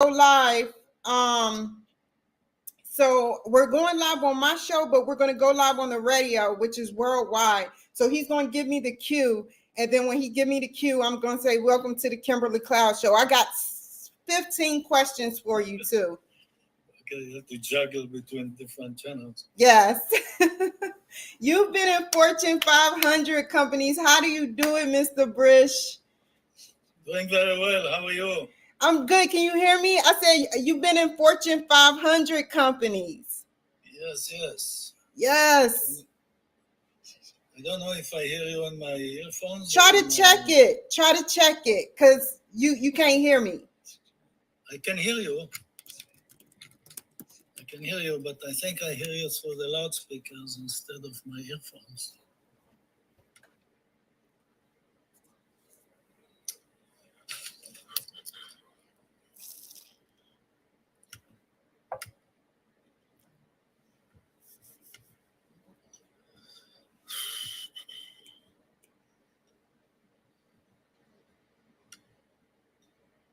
Go live. So we're going live on my show, but we're going to go live on the radio, which is worldwide. So he's going to give me the cue, and then when he give me the cue, I'm going to say, "Welcome to the Kimberly Cloud Show." I got 15 questions for you too. Okay, you have to juggle between different channels. Yes. You've been in Fortune 500 companies. How do you do it, Mr. Brish? Doing very well. How are you? I'm good. Can you hear me? I said you've been in Fortune 500 companies. Yes. Yes. I don't know if I hear you on my earphones. Try to check it, because you can't hear me. I can hear you. But I think I hear you through the loudspeakers instead of my earphones.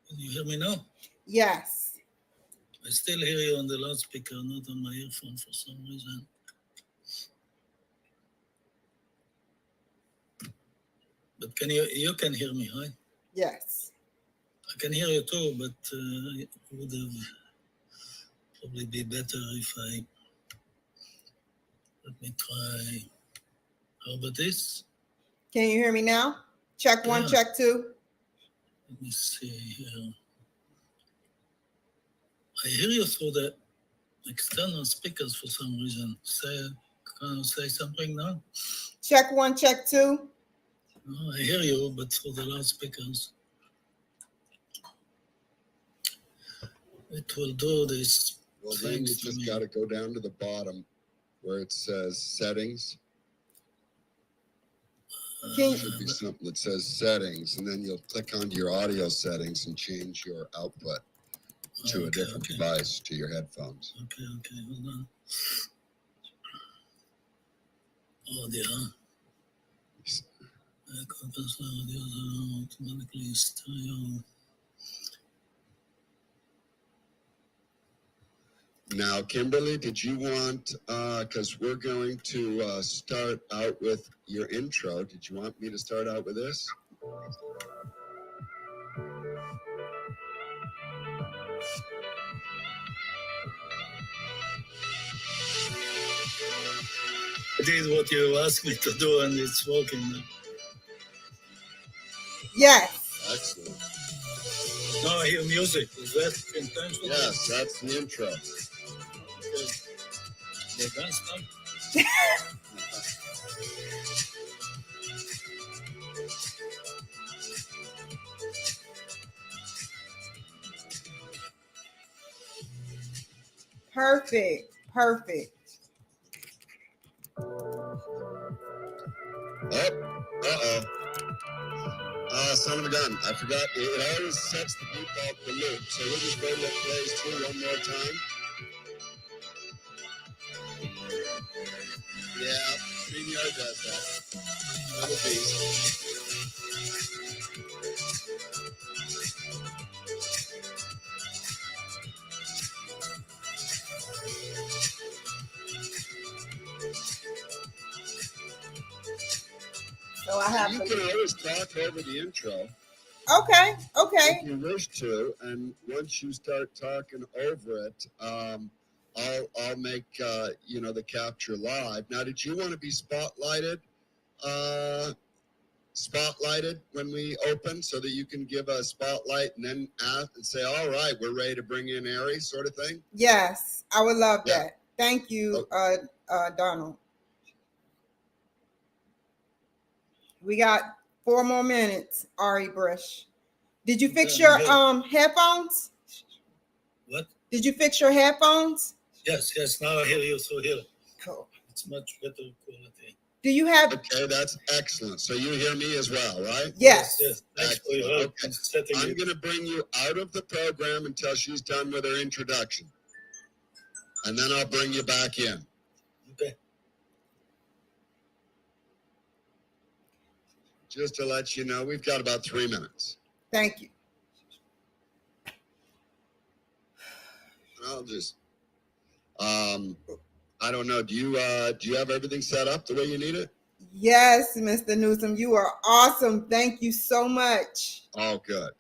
Can you hear me now? Yes. I still hear you on the loudspeaker, not on my earphone for some reason. But you can hear me, right? Yes. I can hear you too, but it would have probably be better if let me try. How about this? Can you hear me now? Check one, Yeah. check two. Let me see here. I hear you through the external speakers for some reason. Can you say something now? Check one, check two. No, I hear you, but through the loudspeakers. It will do this. Well, then you just got to go down to the bottom where it says settings. There should be something that says settings, and then you'll click onto your audio settings and change your output to a different device, to your headphones. Okay, hold on. Audio. Automatically stereo. Now, Kimberly, did you want, because we're going to start out with your intro, did you want me to start out with this? I did what you asked me to do, and it's working now. Yes. Excellent. Now I hear music. Is that intentional? Yes, that's the intro. Okay. The dance now? Perfect. Son of a gun. I forgot. It always sets the default to loop. So we'll just go let plays through one more time. Yeah, StreamYard does that. I'm a beast. So I have You can always talk over the intro. Okay. If you wish to, and once you start talking over it, I'll make the capture live. Now, did you want to be spotlighted when we open, so that you can give a spotlight and then ask and say, "All right, we're ready to bring in Arie," sort of thing? Yes, I would love that. Thank you, Donald. We got 4 more minutes, Arie Brish. Did you fix your headphones? What? Did you fix your headphones? Yes. Now I hear you through here. Cool. It's much better quality. Do you have? Okay, that's excellent. So you hear me as well, right? Yes. Thanks for your help. Okay. I'm going to bring you out of the program until she's done with her introduction, and then I'll bring you back in. Okay. Just to let you know, we've got about 3 minutes. Thank you. I'll just, I don't know. Do you have everything set up the way you need it? Yes, Mr. Newsom, you are awesome. Thank you so much. Oh, good.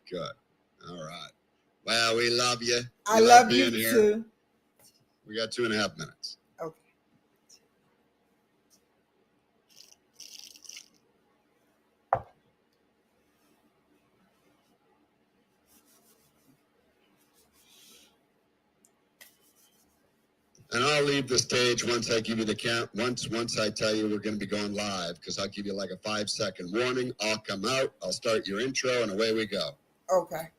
All right. Well, we love you. I love you being here. too. We got 2.5 minutes. Okay. And I'll leave the stage once I give you the count. Once I tell you we're going to be going live, because I'll give you like a 5-second warning. I'll come out. I'll start your intro, and away we go. Okay.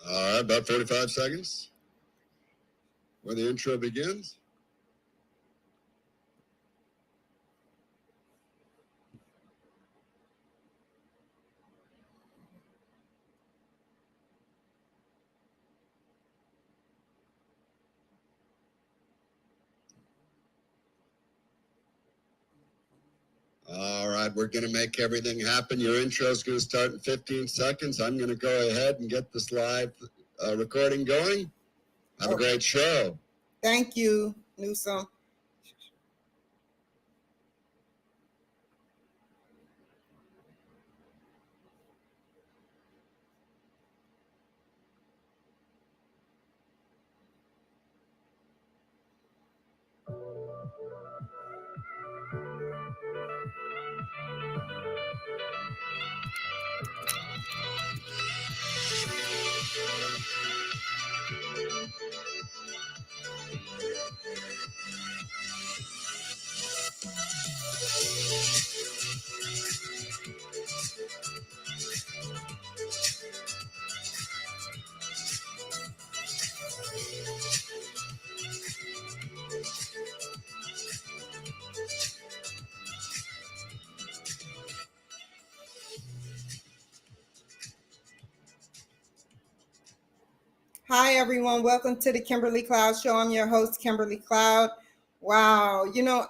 All right, about 45 seconds where the intro begins. All right, we're going to make everything happen. Your intro is going to start in 15 seconds. I'm going to go ahead and get this live recording going. Have a great show. Thank you, Newsom. Hi, everyone. Welcome to the Kimberly Cloud Show. I'm your host, Kimberly Cloud. Wow.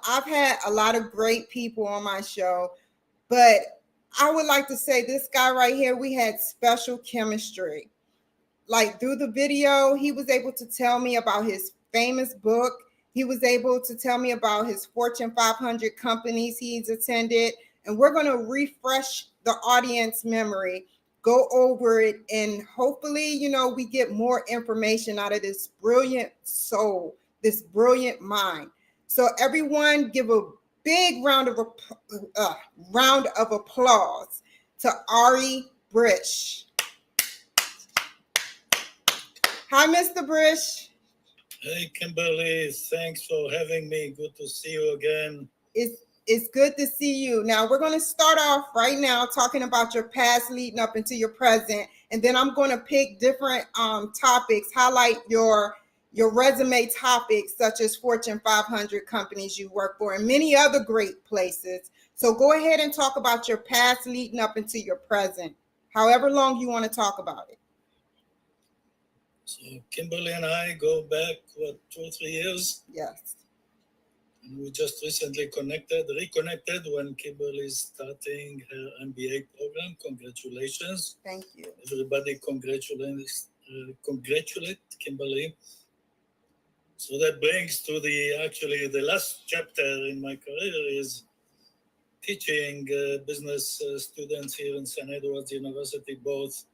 I've had a lot of great people on my show, but I would like to say this guy right here, we had special chemistry. Like through the video, he was able to tell me about his famous book. He was able to tell me about his Fortune 500 companies he's attended. And we're going to refresh the audience memory, go over it, and hopefully, we get more information out of this brilliant soul, this brilliant mind. So everyone give a big round of applause to Arie Brish. Hi, Mr. Brish. Hey, Kimberly, thanks for having me. Good to see you again. It's good to see you. Now, we're going to start off right now talking about your past leading up into your present, and then I'm going to pick different topics, highlight your resume topics, such as Fortune 500 companies you work for and many other great places. So go ahead and talk about your past leading up into your present, however long you want to talk about it. So Kimberly and I go back, 2 or 3 years? Yes. And we just recently reconnected when Kimberly is starting her MBA program. Congratulations. Thank you. Everybody congratulate Kimberly. So that brings to the last chapter in my career is teaching business students here in St. Edward's University, both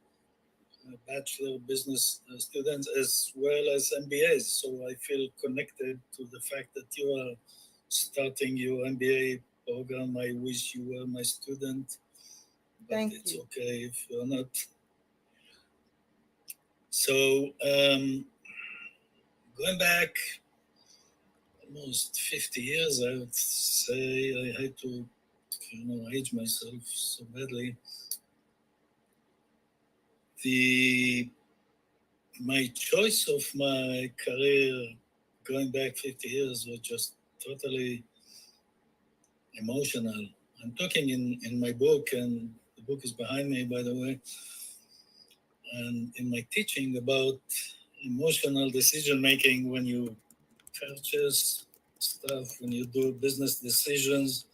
bachelor business students as well as MBAs. So I feel connected to the fact that you are starting your MBA program. I wish you were my student, but Thank it's you. okay if you're not. So going back almost 50 years, I would say. I had to age myself so badly. My choice of my career going back 50 years was just totally emotional. I'm talking in my book, and the book is behind me, by the way, and in my teaching about emotional decision making when you purchase stuff, when you do business decisions,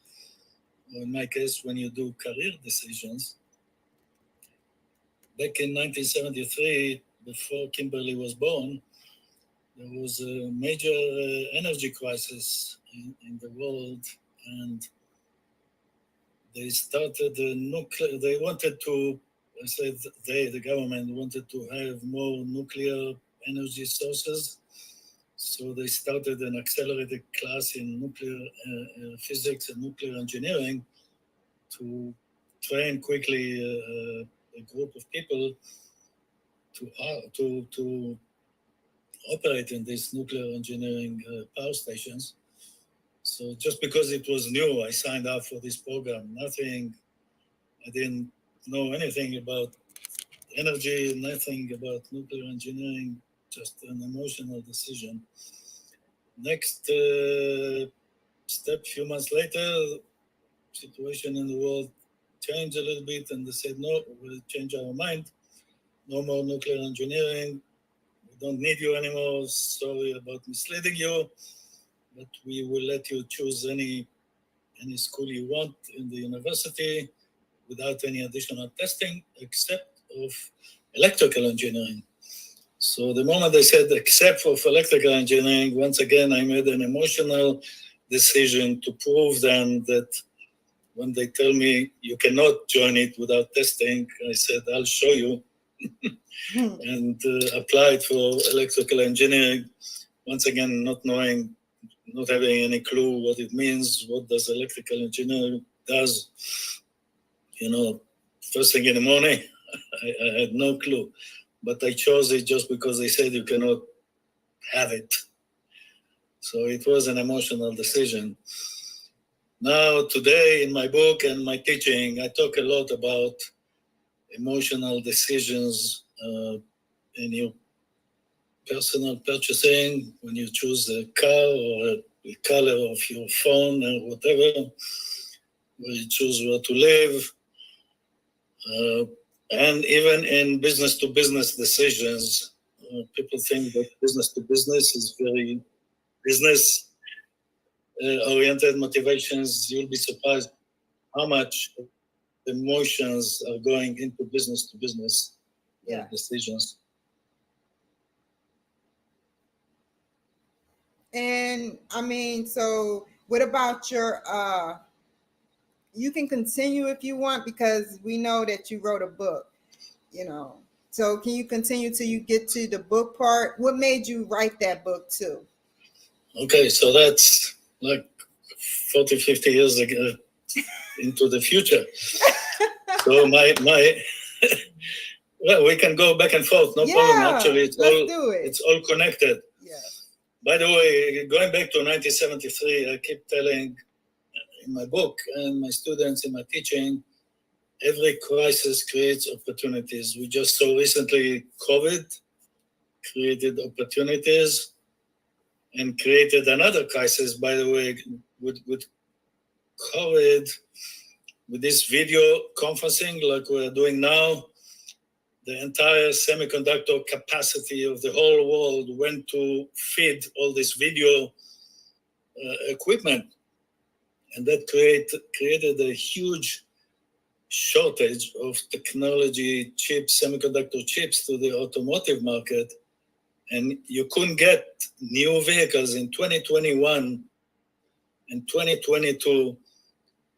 or in my case, when you do career decisions. Back in 1973, before Kimberly was born, there was a major energy crisis in the world, and they started they wanted to, I said the government wanted to have more nuclear energy sources. So they started an accelerated class in nuclear physics and nuclear engineering to train quickly a group of people to operate in these nuclear engineering power stations. So just because it was new, I signed up for this program. I didn't know anything about energy, nothing about nuclear engineering, just an emotional decision. Next step, few months later, situation in the world changed a little bit, and they said, no, we'll change our mind. No more nuclear engineering. We don't need you anymore. Sorry about misleading you, but we will let you choose any school you want in the university without any additional testing, except of electrical engineering. So the moment they said except for electrical engineering, once again, I made an emotional decision to prove them that when they tell me you cannot join it without testing, I said, I'll show you. And applied for electrical engineering. Once again, not having any clue what it means, what does electrical engineering does. First thing in the morning, I had no clue. But I chose it just because they said you cannot have it. So it was an emotional decision. Now, today in my book and my teaching, I talk a lot about emotional decisions in your personal purchasing, when you choose a car or the color of your phone or whatever, when you choose where to live, and even in business-to-business decisions. People think that business-to-business is very business-oriented motivations. You'll be surprised how much emotions are going into business-to-business decisions. And I mean, so what about your you can continue if you want, because we know that you wrote a book, So can you continue till you get to the book part? What made you write that book too? Okay, so that's like 40, 50 years ago into the future. So my well, we can go back and forth, no problem. Actually, it's all connected. Yeah. By the way, going back to 1973, I keep telling in my book and my students in my teaching, every crisis creates opportunities. We just saw recently COVID created opportunities and created another crisis, by the way, with COVID, with this video conferencing like we're doing now. The entire semiconductor capacity of the whole world went to feed all this video equipment. And that created a huge shortage of technology chips, semiconductor chips to the automotive market. And you couldn't get new vehicles in 2021 and 2022.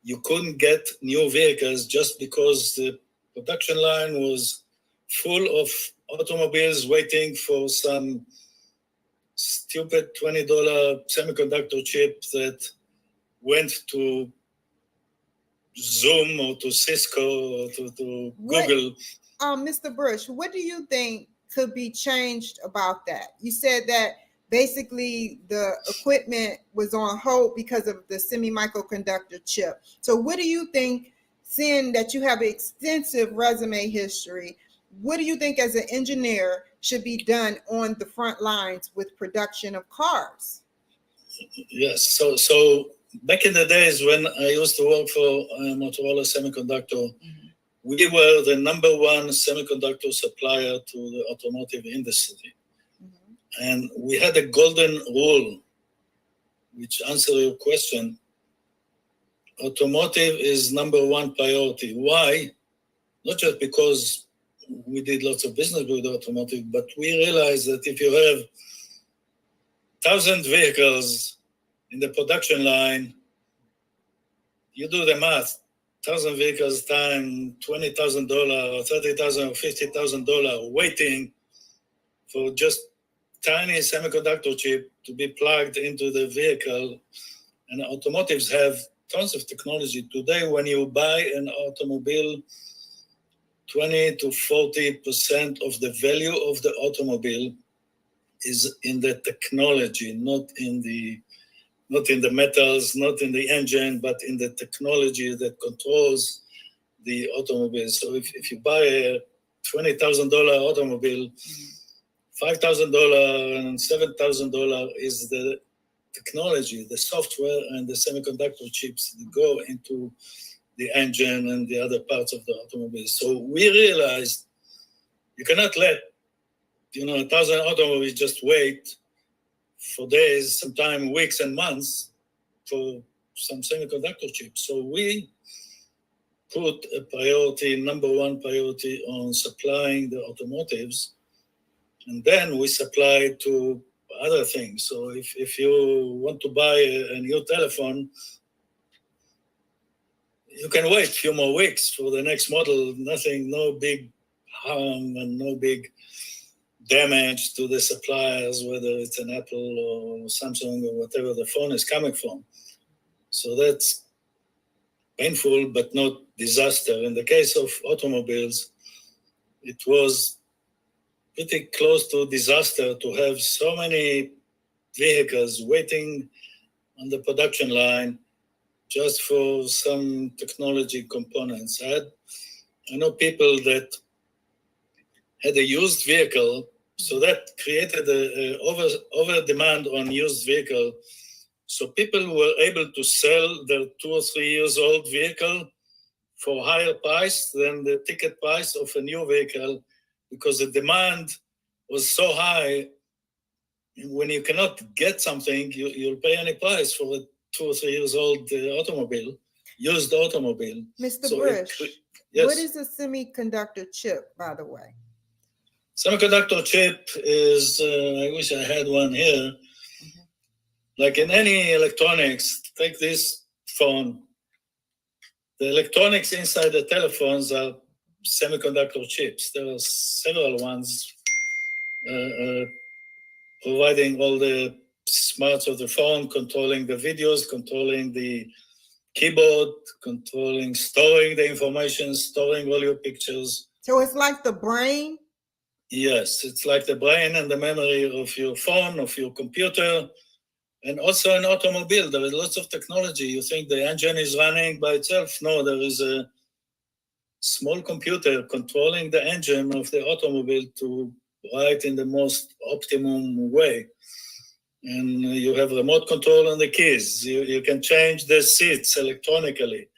You couldn't get new vehicles just because the production line was full of automobiles waiting for some stupid $20 semiconductor chip that went to Zoom or to Cisco or to Google. Mr. Brish, what do you think could be changed about that? You said that basically the equipment was on hold because of the semiconductor chip. So what do you think, seeing that you have an extensive resume history, what do you think as an engineer should be done on the front lines with production of cars? Yes, so back in the days when I used to work for Motorola Semiconductor, we were the number one semiconductor supplier to the automotive industry. And we had a golden rule, which answers your question. Automotive is number one priority. Why? Not just because we did lots of business with automotive, but we realized that if you have 1,000 vehicles in the production line, you do the math, 1,000 vehicles times $20,000 or $30,000 or $50,000 waiting for just tiny semiconductor chip to be plugged into the vehicle. And automotives have tons of technology. Today, when you buy an automobile, 20 to 40% of the value of the automobile is in the technology, not in the metals, not in the engine, but in the technology that controls the automobile. So if you buy a $20,000 automobile, $5,000 and $7,000 is the technology, the software and the semiconductor chips that go into the engine and the other parts of the automobile. So we realized you cannot let 1,000 automobiles just wait for days, sometimes weeks and months for some semiconductor chips. So we put a priority, number one priority on supplying the automotives. And then we supply to other things. So if you want to buy a new telephone, you can wait a few more weeks for the next model. Nothing, no big harm and no big damage to the suppliers, whether it's an Apple or Samsung or whatever the phone is coming from. So that's painful, but not disaster. In the case of automobiles, it was pretty close to disaster to have so many vehicles waiting on the production line just for some technology components. I know people that had a used vehicle, so that created a over demand on used vehicle. So people were able to sell their 2 or 3 years old vehicle for higher price than the ticket price of a new vehicle, because the demand was so high. When you cannot get something, you'll pay any price for a 2 or 3 years old automobile, used automobile. Mr. So Brish, yes. What is a semiconductor chip, by the way? Semiconductor chip is, I wish I had one here. Like in any electronics, take this phone. The electronics inside the telephones are semiconductor chips. There are several ones providing all the smarts of the phone, controlling the videos, controlling the keyboard, storing the information, storing all your pictures. So it's like the brain? Yes, it's like the brain and the memory of your phone, of your computer, and also an automobile. There is lots of technology. You think the engine is running by itself? No, there is a small computer controlling the engine of the automobile to ride in the most optimum way. And you have remote control on the keys. You can change the seats electronically.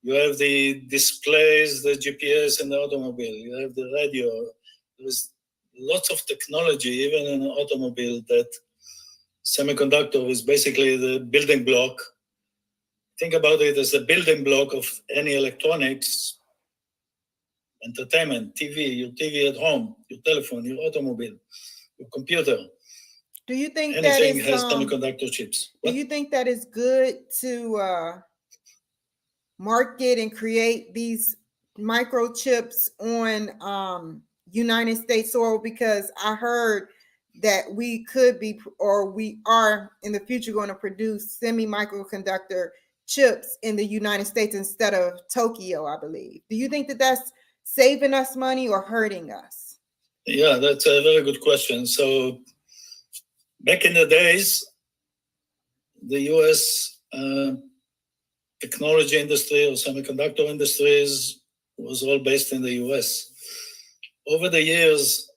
You have the displays, the GPS in the automobile. You have the radio. There's lots of technology, even in an automobile, that semiconductor is basically the building block. Think about it as the building block of any electronics, entertainment, TV, your TV at home, your telephone, your automobile. computer. Do you think that Anything is has semiconductor chips. do you think that is good to market and create these microchips on United States soil? Because I heard that we could be, or we are in the future, going to produce semi-microconductor chips in the United States instead of Tokyo, I believe. Do you think that that's saving us money or hurting us? Yeah, that's a very good question. So back in the days, the US technology industry or semiconductor industries was all based in the US. Over the years,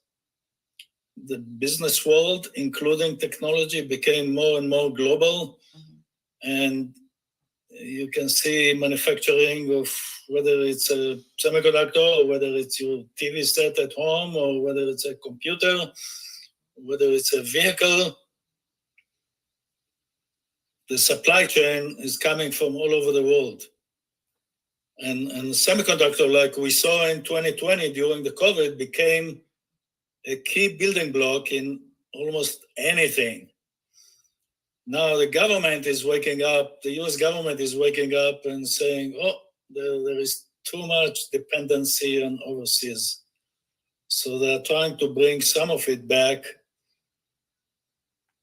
the business world, including technology, became more and more global. And you can see manufacturing of whether it's a semiconductor or whether it's your TV set at home or whether it's a computer, whether it's a vehicle. The supply chain is coming from all over the world. And semiconductor, like we saw in 2020 during the COVID, became a key building block in almost anything. Now the government is waking up, the US government is waking up and saying, oh, there is too much dependency on overseas. So they're trying to bring some of it back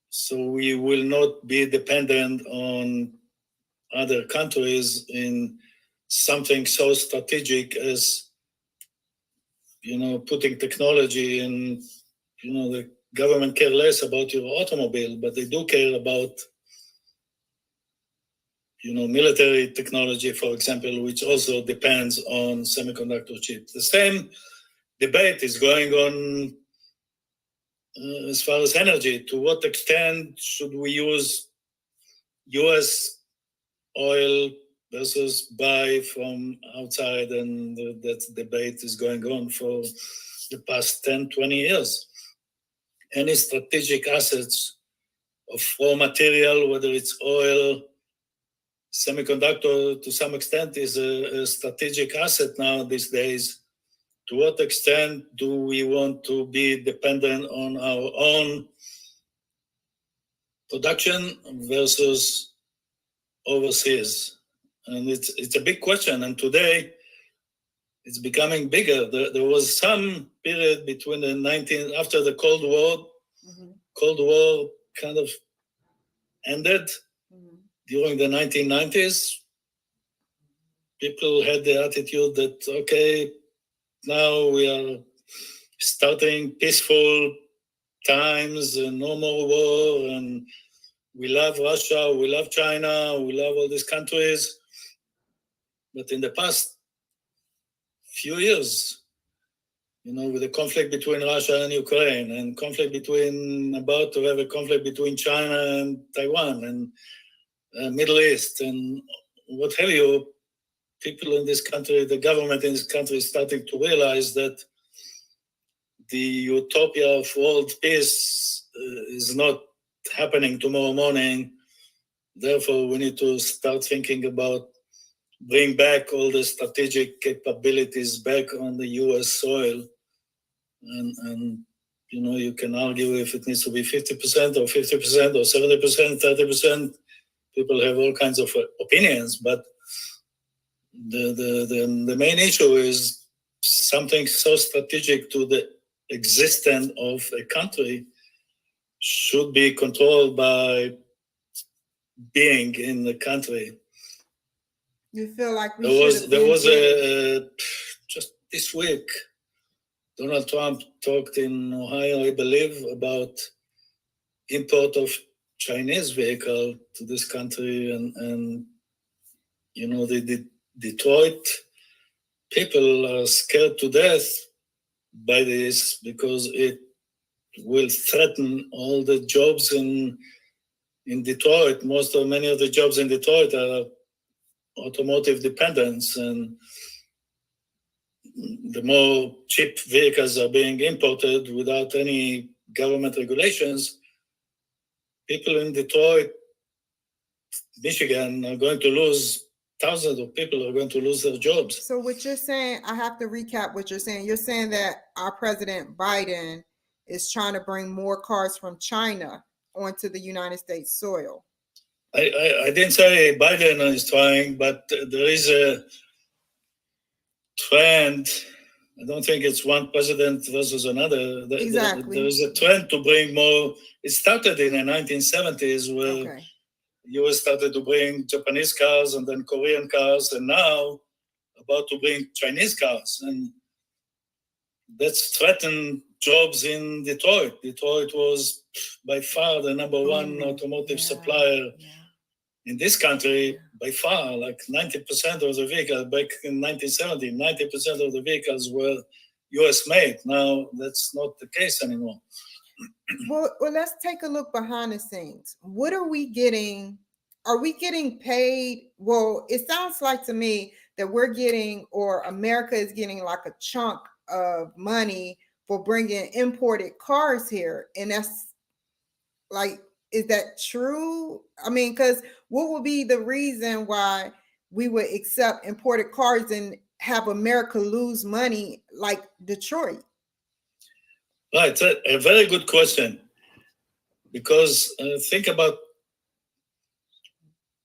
so we will not be dependent on other countries in something so strategic as, putting technology in, the government care less about your automobile, but they do care about, military technology, for example, which also depends on semiconductor chips. The same debate is going on as far as energy. To what extent should we use US oil versus buy from outside? And that debate is going on for the past 10, 20 years. Any strategic assets of raw material, whether it's oil, semiconductor, to some extent is a strategic asset now these days. To what extent do we want to be dependent on our own production versus overseas? And it's a big question. And today it's becoming bigger. There was some period between after the Cold War. Mm-hmm. Cold War kind of ended. Mm-hmm. During the 1990s. People had the attitude that, okay, now we are starting peaceful times and no more war, and we love Russia, we love China, we love all these countries. But in the past few years, with the conflict between Russia and Ukraine, and about to have a conflict between China and Taiwan and Middle East and what have you, people in this country, the government in this country is starting to realize that the utopia of world peace is not happening tomorrow morning. Therefore, we need to start thinking about bring back all the strategic capabilities back on the US soil. And you can argue if it needs to be 50% or 50% or 70%, 30%. People have all kinds of opinions, but the main issue is something so strategic to the existence of a country should be controlled by being in the country. You feel like there was just this week, Donald Trump talked in Ohio, I believe, about import of Chinese vehicle to this country, and the Detroit people are scared to death by this because it will threaten all the jobs in Detroit. Many of the jobs in Detroit are automotive dependence, and the more cheap vehicles are being imported without any government regulations, people in Detroit, Michigan are going to lose, thousands of people are going to lose their jobs. So what you're saying, I have to recap what you're saying. You're saying that our President Biden is trying to bring more cars from China onto the United States soil. I didn't say Biden is trying, but there is a trend. I don't think it's one president versus another. Exactly. There is a trend to bring more. It started in the 1970s where US started to bring Japanese cars and then Korean cars, and now about to bring Chinese cars. And that's threatened jobs in Detroit. Detroit was by far the number one automotive supplier in this country, by far, like 90% of the vehicles back in 1970, 90% of the vehicles were US made. Now that's not the case anymore. Well, let's take a look behind the scenes. What are we getting? Are we getting paid? Well, it sounds like to me that we're getting, or America is getting, like a chunk of money for bringing imported cars here. And that's like, is that true? I mean, because what would be the reason why we would accept imported cars and have America lose money like Detroit? Right, a very good question. Because think about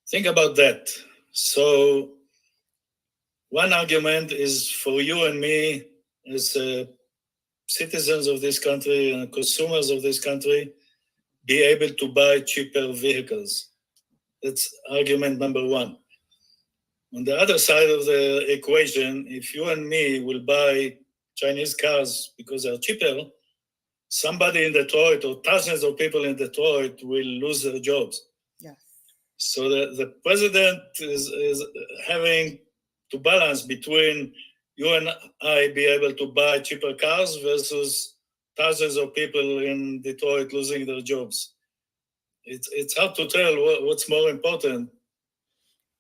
that. So one argument is for you and me as citizens of this country and consumers of this country, be able to buy cheaper vehicles. That's argument number one. On the other side of the equation, if you and me will buy Chinese cars because they're cheaper, somebody in Detroit or thousands of people in Detroit will lose their jobs. Yes. So the president is having to balance between you and I be able to buy cheaper cars versus thousands of people in Detroit losing their jobs. It's hard to tell what's more important.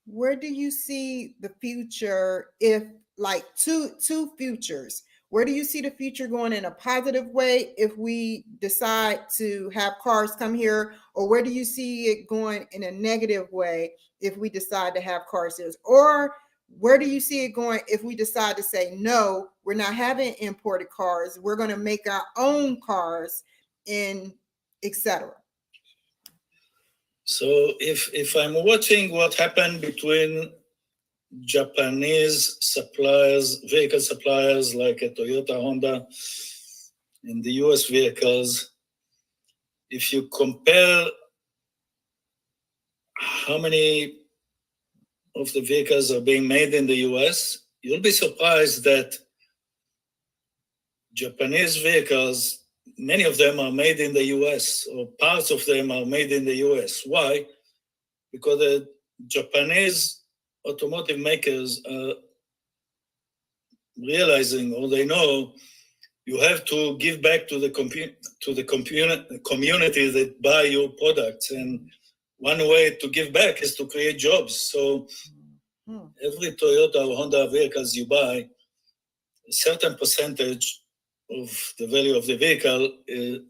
Where do you see the future, if like two futures? Where do you see the future going in a positive way if we decide to have cars come here? Or where do you see it going in a negative way if we decide to have cars here? Or where do you see it going if we decide to say, no, we're not having imported cars, we're going to make our own cars, and etc.? So if I'm watching what happened between Japanese suppliers, vehicle suppliers like a Toyota, Honda, and the US vehicles, if you compare how many of the vehicles are being made in the US, you'll be surprised that Japanese vehicles, many of them are made in the US, or parts of them are made in the US. Why? Because the Japanese automotive makers are realizing, or they know, you have to give back to the community that buy your products. And one way to give back is to create jobs. So every Toyota or Honda vehicles you buy, a certain percentage of the value of the vehicle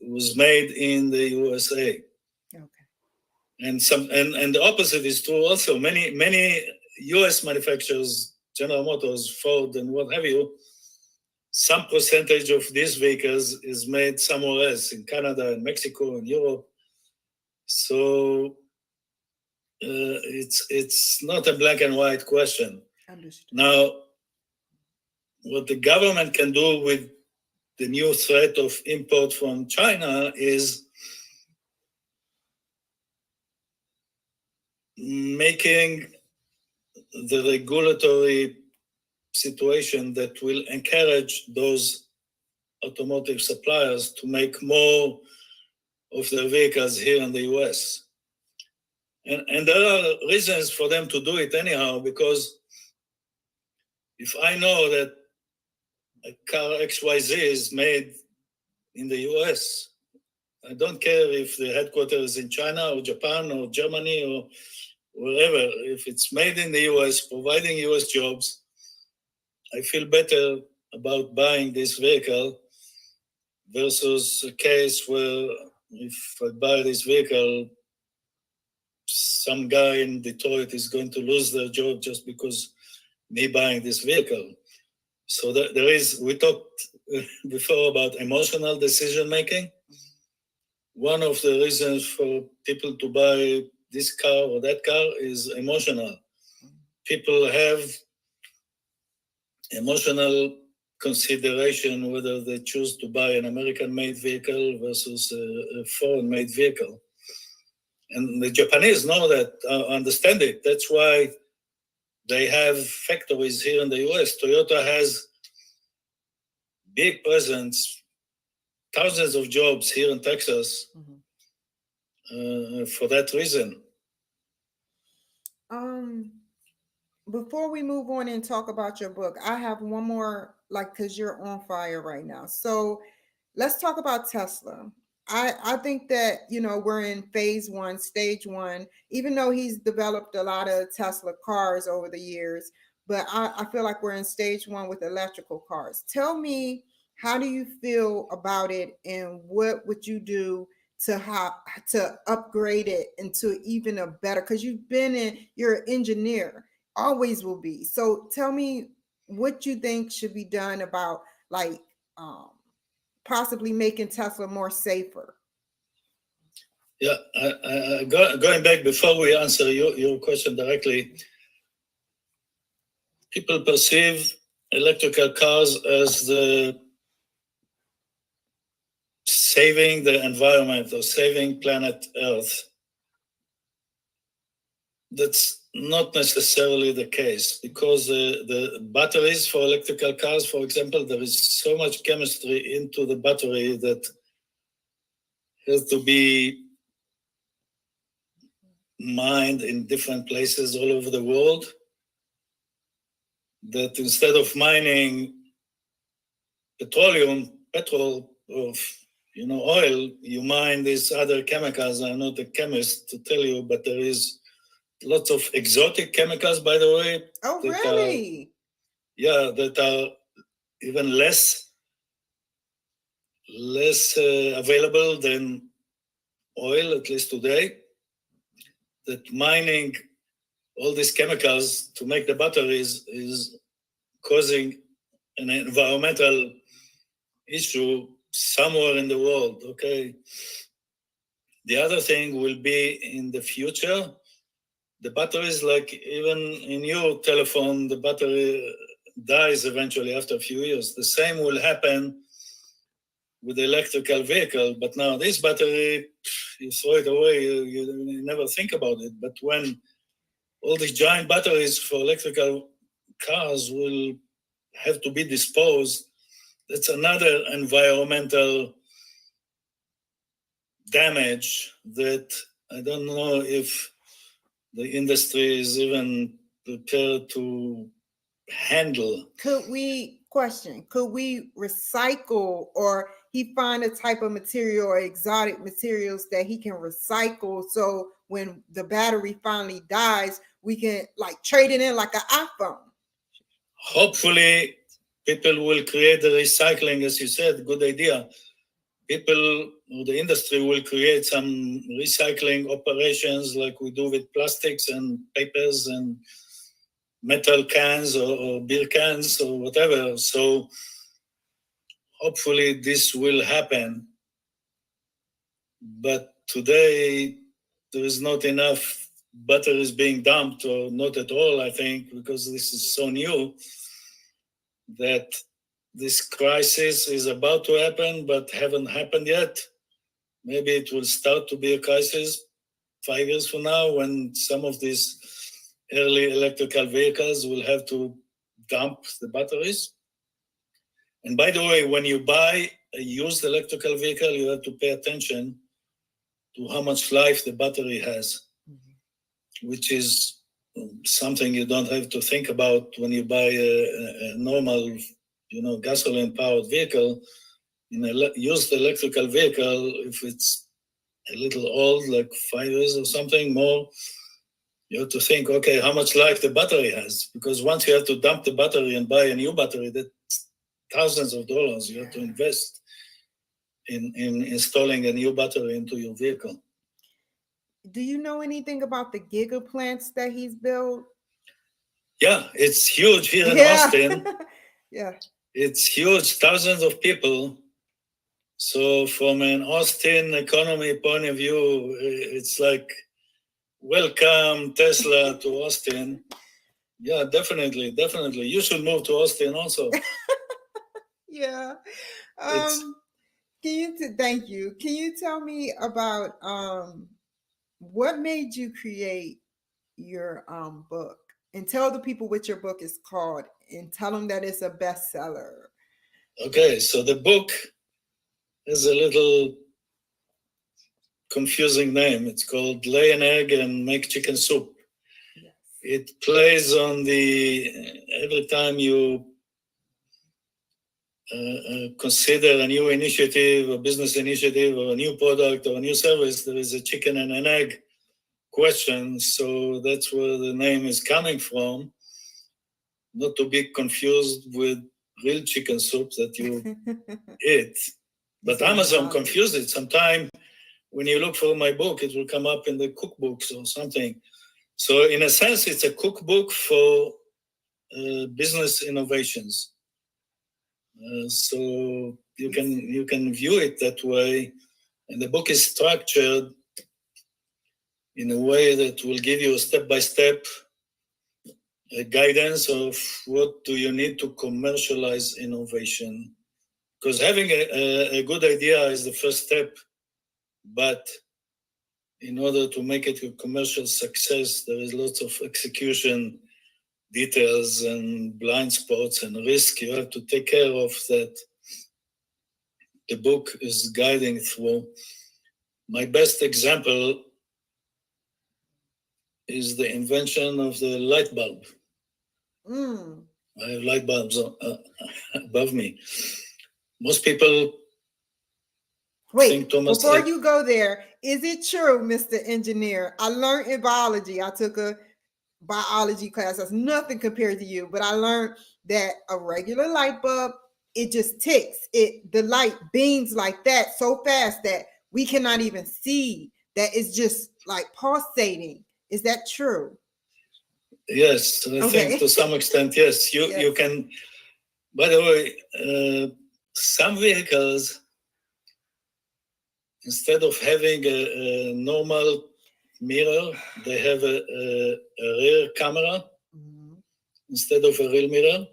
was made in the USA. Okay. And the opposite is true also. Many US manufacturers, General Motors, Ford, and what have you, some percentage of these vehicles is made somewhere else, in Canada and Mexico and Europe. So it's not a black and white question. Understood. Now, what the government can do with the new threat of import from China is making the regulatory situation that will encourage those automotive suppliers to make more of their vehicles here in the US. And there are reasons for them to do it anyhow, because if I know that a car XYZ is made in the US, I don't care if the headquarters is in China or Japan or Germany or wherever. If it's made in the US, providing US jobs, I feel better about buying this vehicle versus a case where if I buy this vehicle, some guy in Detroit is going to lose their job just because me buying this vehicle. So there is, we talked before about emotional decision making. One of the reasons for people to buy this car or that car is emotional. People have emotional consideration whether they choose to buy an American-made vehicle versus a foreign-made vehicle. And the Japanese know that, understand it. That's why they have factories here in the US. Toyota has big presence, thousands of jobs here in Texas for that reason. Before we move on and talk about your book, I have one more, because you're on fire right now. So let's talk about Tesla. I think that, we're in phase one, stage one, even though he's developed a lot of Tesla cars over the years, but I feel like we're in stage one with electrical cars. Tell me, how do you feel about it, and what would you do to upgrade it into even a better, because you're an engineer, always will be. So tell me what you think should be done about possibly making Tesla more safer. Yeah, going back before we answer your question directly, people perceive electrical cars as the saving the environment or saving planet Earth. That's not necessarily the case, because the batteries for electrical cars, for example, there is so much chemistry into the battery that has to be mined in different places all over the world, that instead of mining petrol or oil, you mine these other chemicals. I'm not a chemist to tell you, but there is lots of exotic chemicals, by the way. Oh, really? That are even less available than oil, at least today. That mining all these chemicals to make the batteries is causing an environmental issue somewhere in the world, okay? The other thing will be in the future, the batteries, like even in your telephone, the battery dies eventually after a few years. The same will happen with the electrical vehicle, but now this battery, you throw it away, you never think about it. But when all these giant batteries for electrical cars will have to be disposed, that's another environmental damage that I don't know if the industry is even prepared to handle. Could we recycle, or he find a type of material or exotic materials that he can recycle, so when the battery finally dies, we can trade it in like an iPhone? Hopefully people will create the recycling, as you said, good idea. People, the industry will create some recycling operations like we do with plastics and papers and metal cans or beer cans or whatever. So hopefully this will happen. But today there is not enough batteries being dumped, or not at all, I think, because this is so new that this crisis is about to happen, but haven't happened yet. Maybe it will start to be a crisis 5 years from now, when some of these early electrical vehicles will have to dump the batteries. And by the way, when you buy a used electrical vehicle, you have to pay attention to how much life the battery has, which is something you don't have to think about when you buy a normal, gasoline-powered vehicle. In a used electrical vehicle, if it's a little old, like 5 years or something more, you have to think, okay, how much life the battery has? Because once you have to dump the battery and buy a new battery, that's thousands of dollars you have to invest in installing a new battery into your vehicle. Do you know anything about the giga plants that he's built? Yeah, it's huge here in Austin. Yeah. It's huge, thousands of people. So from an Austin economy point of view, it's like, welcome Tesla to Austin. Yeah, definitely. You should move to Austin also. Yeah. It's- Thank you. Can you tell me about what made you create your book, and tell the people what your book is called, and tell them that it's a bestseller. Okay, so the book is a little confusing name. It's called Lay an Egg and Make Chicken Soup. Yes. It plays on every time you consider a new initiative, a business initiative, or a new product, or a new service, there is a chicken and an egg question. So that's where the name is coming from. Not to be confused with real chicken soup that you eat. But Amazon confused it. Sometime when you look for my book, it will come up in the cookbooks or something. So in a sense, it's a cookbook for business innovations. So you can view it that way. And the book is structured in a way that will give you a step-by-step guidance of what do you need to commercialize innovation. Because having a good idea is the first step, but in order to make it a commercial success, there is lots of execution details and blind spots and risk you have to take care of that the book is guiding through. My best example is the invention of the light bulb. I have light bulbs above me. Most people Wait, before you go there, is it true, Mr. Engineer? I learned in biology, I took a biology class, that's nothing compared to you, but I learned that a regular light bulb, it just ticks. The light beams like that so fast that we cannot even see, that it's just like pulsating. Is that true? Yes, I think to some extent, yes. You can, by the way, some vehicles, instead of having a normal mirror, they have a rear camera instead of a real mirror.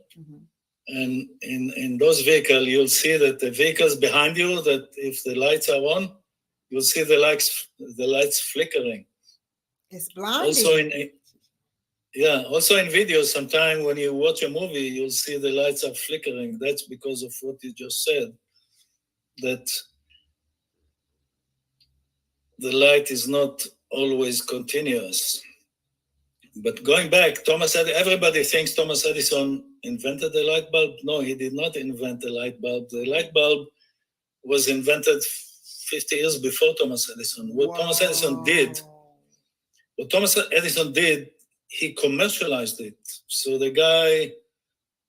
And in those vehicles, you'll see that the vehicles behind you, that if the lights are on, you'll see the lights flickering. It's blinding. Also in videos, sometimes when you watch a movie, you'll see the lights are flickering. That's because of what you just said, that the light is not always continuous. But going back, everybody thinks Thomas Edison invented the light bulb. No, he did not invent the light bulb. The light bulb was invented 50 years before Thomas Edison. What Thomas Edison did, he commercialized it. So the guy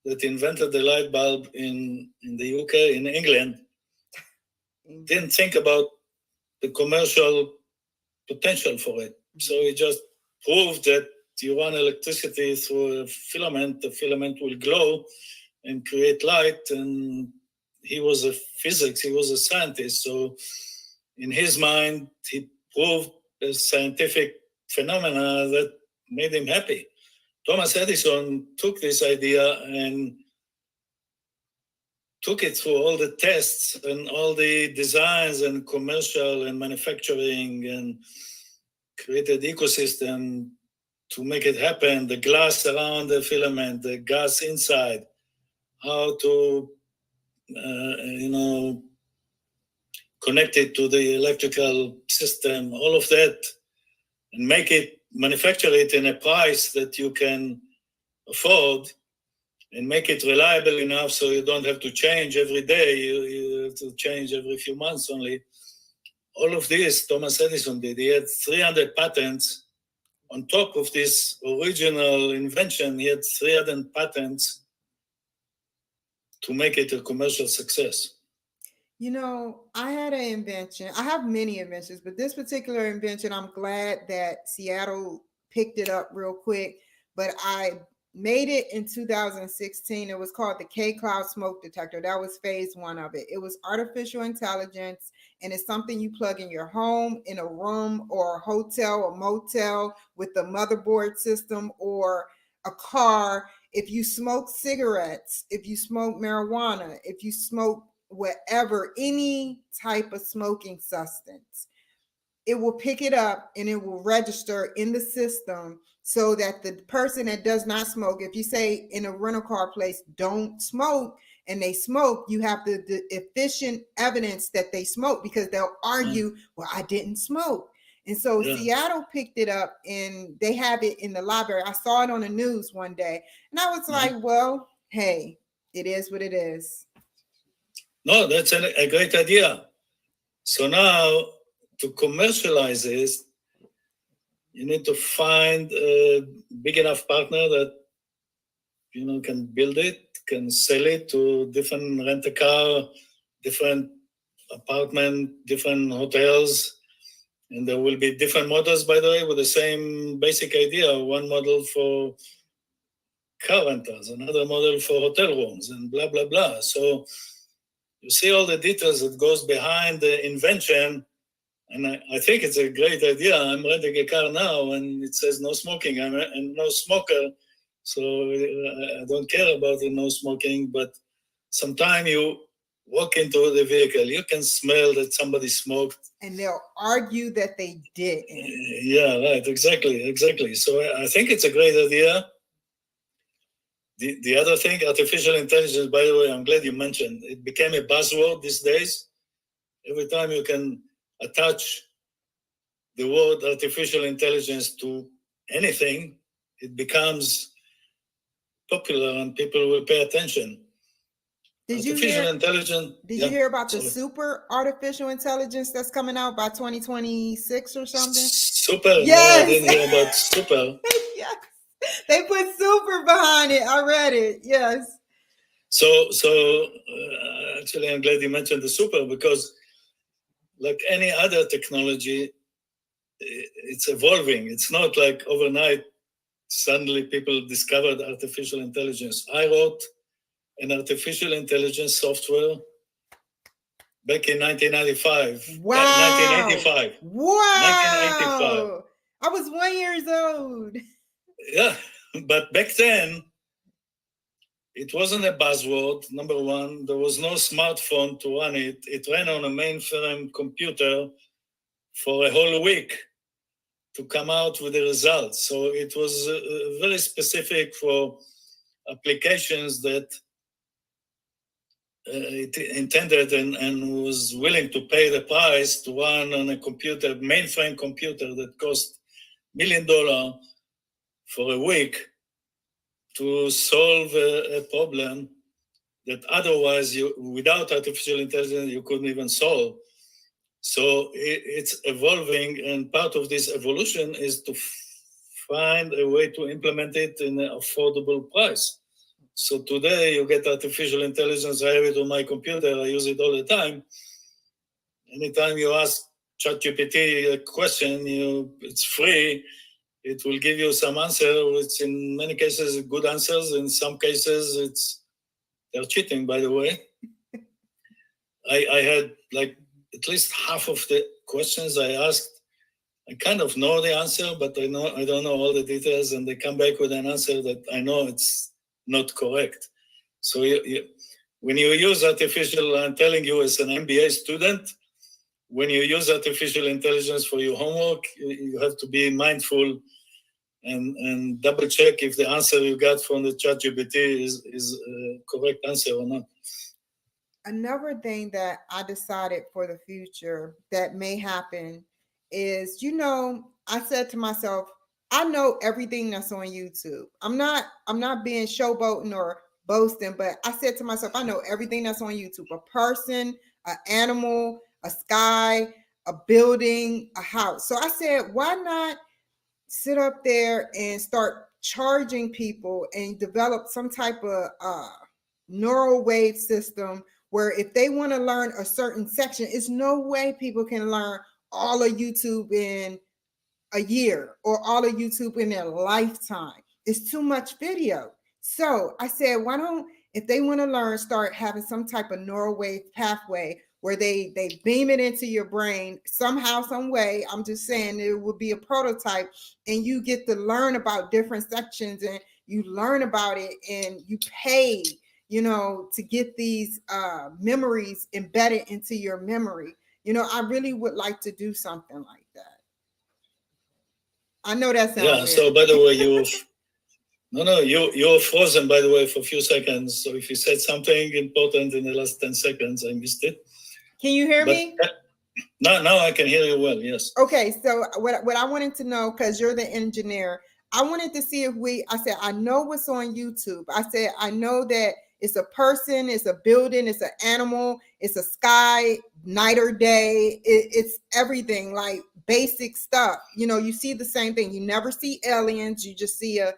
that invented the light bulb in the UK, in England, didn't think about the commercial potential for it. So he just proved that you run electricity through a filament, the filament will glow and create light. And he was a scientist. So in his mind, he proved a scientific phenomena that made him happy. Thomas Edison took this idea and took it through all the tests and all the designs and commercial and manufacturing and created ecosystem to make it happen. The glass around the filament, the gas inside, how to, connect it to the electrical system, all of that, and manufacture it in a price that you can afford, and make it reliable enough so you don't have to change every day. You have to change every few months only. All of this Thomas Edison did. He had 300 patents. On top of this original invention, he had 300 patents to make it a commercial success. I had an invention. I have many inventions, but this particular invention, I'm glad that Seattle picked it up real quick. But I made it in 2016. It was called the K-Cloud smoke detector. That was phase one of it. It was artificial intelligence, and it's something you plug in your home, in a room, or a hotel or motel with the motherboard system, or a car. If you smoke cigarettes, if you smoke marijuana, if you smoke whatever, any type of smoking substance, it will pick it up and it will register in the system, so that the person that does not smoke, if you say in a rental car place, don't smoke, and they smoke, you have the efficient evidence that they smoke, because they'll argue, well, I didn't smoke. And so Seattle picked it up, and they have it in the library. I saw it on the news one day, and I was like, well, hey, it is what it is. No, that's a great idea. So now, to commercialize this, you need to find a big enough partner that, you know, can build it, can sell it to different rent-a-car, different apartment, different hotels. And there will be different models, by the way, with the same basic idea. One model for car rentals, another model for hotel rooms, and blah, blah, blah. So you see all the details that goes behind the invention. And I think it's a great idea. I'm renting a car now, and it says no smoking. I'm no smoker, so I don't care about the no smoking. But sometimes you walk into the vehicle, you can smell that somebody smoked. And they'll argue that they didn't. Yeah, right, exactly. So I think it's a great idea. The other thing, artificial intelligence, by the way, I'm glad you mentioned. It became a buzzword these days. Every time you can attach the word artificial intelligence to anything, it becomes popular and people will pay attention. Did you hear about the super artificial intelligence that's coming out by 2026 or something? Super? Yes. No, I didn't hear about super. Yes. They put super behind it. I read it. Yes. So actually, I'm glad you mentioned the super, because like any other technology, it's evolving. It's not like overnight, suddenly people discovered artificial intelligence. I wrote an artificial intelligence software back in 1995. Wow. 1985. Wow. 1985. I was 1 year old. Yeah, but back then, it wasn't a buzzword. Number one, there was no smartphone to run it. It ran on a mainframe computer for a whole week to come out with the results. So it was very specific for applications that it intended and was willing to pay the price to run on a computer, mainframe computer that cost $1 million for a week to solve a problem that otherwise without artificial intelligence, you couldn't even solve. So it's evolving, and part of this evolution is to find a way to implement it in an affordable price. So today you get artificial intelligence. I have it on my computer. I use it all the time. Anytime you ask ChatGPT a question, it's free. It will give you some answer, which in many cases are good answers. In some cases, they're cheating, by the way. I had like at least half of the questions I asked, I kind of know the answer, but I don't know all the details, and they come back with an answer that I know it's not correct. So when you use artificial, I'm telling you as an MBA student, when you use artificial intelligence for your homework, you have to be mindful and double check if the answer you got from the ChatGPT is a correct answer or not. Another thing that I decided for the future that may happen is, I said to myself, I know everything that's on YouTube. I'm not being showboating or boasting, but I said to myself, I know everything that's on YouTube. A person, an animal, a sky, a building, a house. So I said, why not sit up there and start charging people and develop some type of neural wave system where if they want to learn a certain section, it's no way people can learn all of YouTube in a year or all of YouTube in their lifetime. it's too much video. So I said, why don't, if they want to learn, start having some type of neural wave pathway where they beam it into your brain somehow, some way. I'm just saying it would be a prototype, and you get to learn about different sections, and you learn about it, and you pay, to get these memories embedded into your memory. I really would like to do something like that. I know that sounds weird. So by the way, you're frozen, by the way, for a few seconds. So if you said something important in the last 10 seconds, I missed it. Can you hear me? Now I can hear you well, yes. Okay, so what I wanted to know, because you're the engineer, I wanted to see if I said, I know what's on YouTube. I said, I know that it's a person, it's a building, it's an animal, it's a sky, night or day. It's everything, like basic stuff. You see the same thing. You never see aliens. You just see a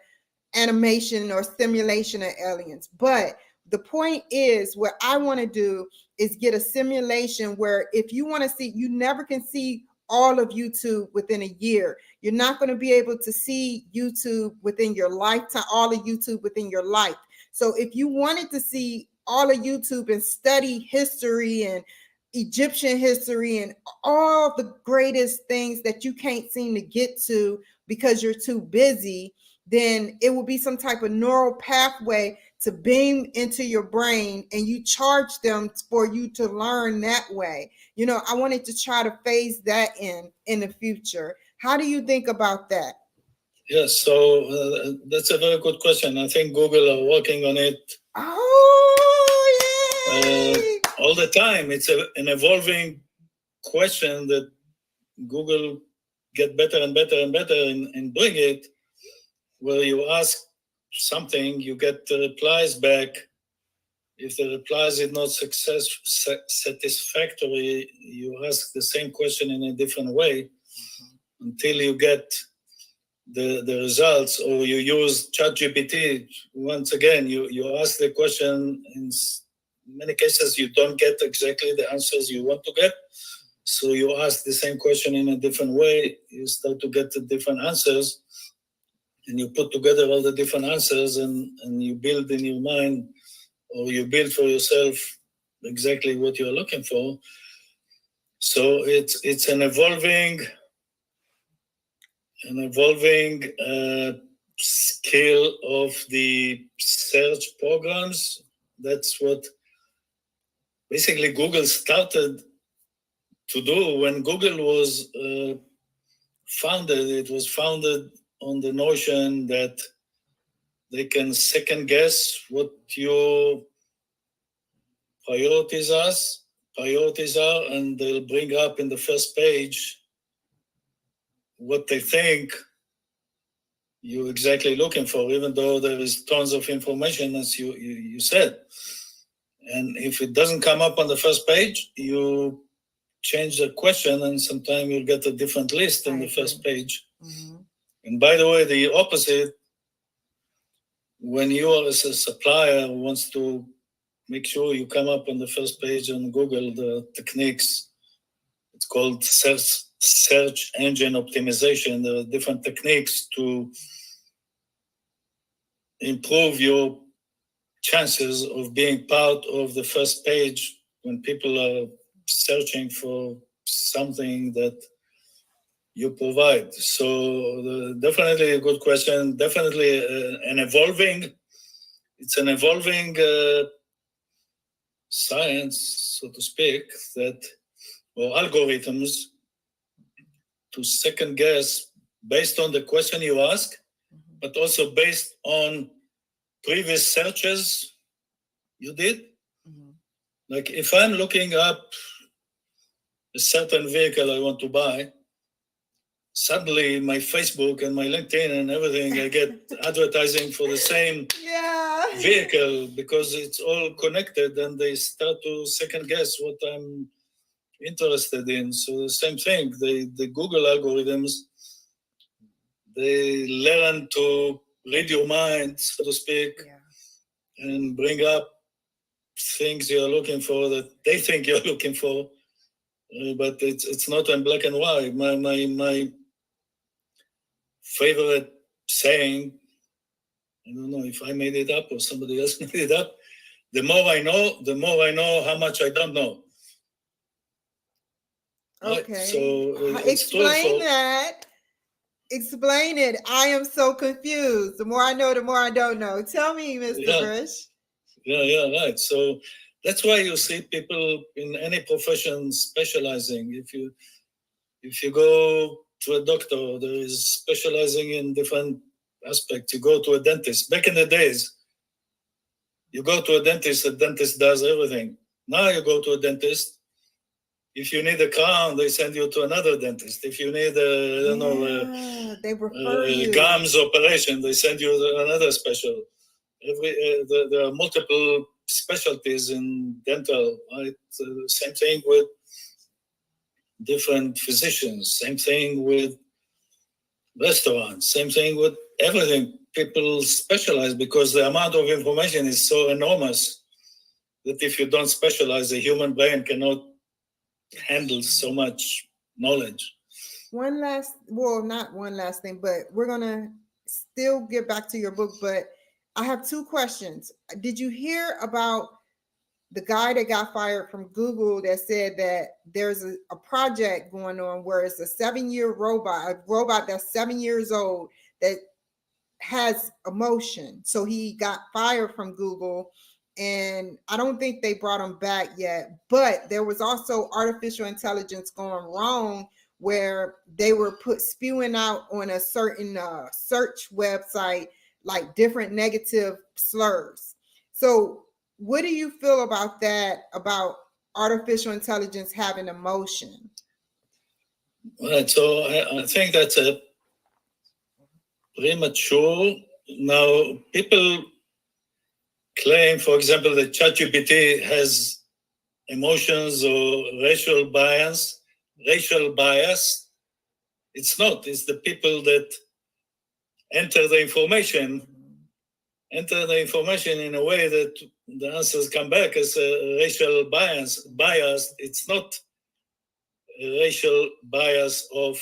animation or simulation of aliens. But the point is, what I want to do is get a simulation where if you want to see, you never can see all of YouTube within a year. You're not going to be able to see YouTube within your lifetime, all of YouTube within your life. So if you wanted to see all of YouTube and study history and Egyptian history and all the greatest things that you can't seem to get to because you're too busy, then it will be some type of neural pathway to beam into your brain, and you charge them for you to learn that way. I wanted to try to phase that in the future. How do you think about that? Yes, so that's a very good question. I think Google are working on it. Oh, yay! All the time. It's an evolving question that Google get better and better and better in doing it, where you ask something, you get the replies back. If the replies is not satisfactory, you ask the same question in a different way until you get the results, or you use ChatGPT. Once again, you ask the question. In many cases, you don't get exactly the answers you want to get. So you ask the same question in a different way. You start to get the different answers. And you put together all the different answers, and you build in your mind, or you build for yourself exactly what you're looking for. So it's an evolving skill of the search programs. That's what basically Google started to do when Google was founded. It was founded on the notion that they can second guess what your priorities are, and they'll bring up in the first page what they think you're exactly looking for, even though there is tons of information, as you said. And if it doesn't come up on the first page, you change the question, and sometimes you'll get a different list on the first page. Mm-hmm. And by the way, the opposite, when you are as a supplier wants to make sure you come up on the first page on Google, the techniques, it's called search engine optimization. There are different techniques to improve your chances of being part of the first page when people are searching for something that you provide. So definitely a good question. Definitely it's an evolving science, so to speak, or algorithms to second guess based on the question you ask, but also based on previous searches you did. Mm-hmm. Like if I'm looking up a certain vehicle I want to buy, suddenly my Facebook and my LinkedIn and everything, I get advertising for the same vehicle because it's all connected, and they start to second guess what I'm interested in. So the same thing, the Google algorithms, they learn to read your mind, so to speak, and bring up things you're looking for that they think you're looking for, but it's not in black and white. My favorite saying I don't know if I made it up or somebody else made it up. The more I know how much I don't know. Okay. Right? So explain that. Explain it. I am so confused. The more I know, the more I don't know. Tell me, Mr. Brish. Yeah, right. So that's why you see people in any profession specializing. If you go to a doctor, there is specializing in different aspects. You go to a dentist. Back in the days, you go to a dentist does everything. Now you go to a dentist. If you need a crown, they send you to another dentist. If you need they refer you. gums operation, they send you to another special. There are multiple specialties in dental. Right? Same thing with different physicians. Same thing with restaurants. Same thing with everything. People specialize because the amount of information is so enormous that if you don't specialize, the human brain cannot handle so much knowledge. Not one last thing, but we're gonna still get back to your book. But I have two questions. Did you hear about the guy that got fired from Google that said that there's a project going on where it's a 7-year robot, a robot that's 7 years old that has emotion? So he got fired from Google, and I don't think they brought him back yet. But there was also artificial intelligence going wrong where they were spewing out on a certain search website like different negative slurs. So what do you feel about that, about artificial intelligence having emotion? Right. So I think that's a premature. Now, people claim, for example, that ChatGPT has emotions or racial bias. It's not. It's the people that enter the information in a way that the answers come back as a racial bias. It's not a racial bias of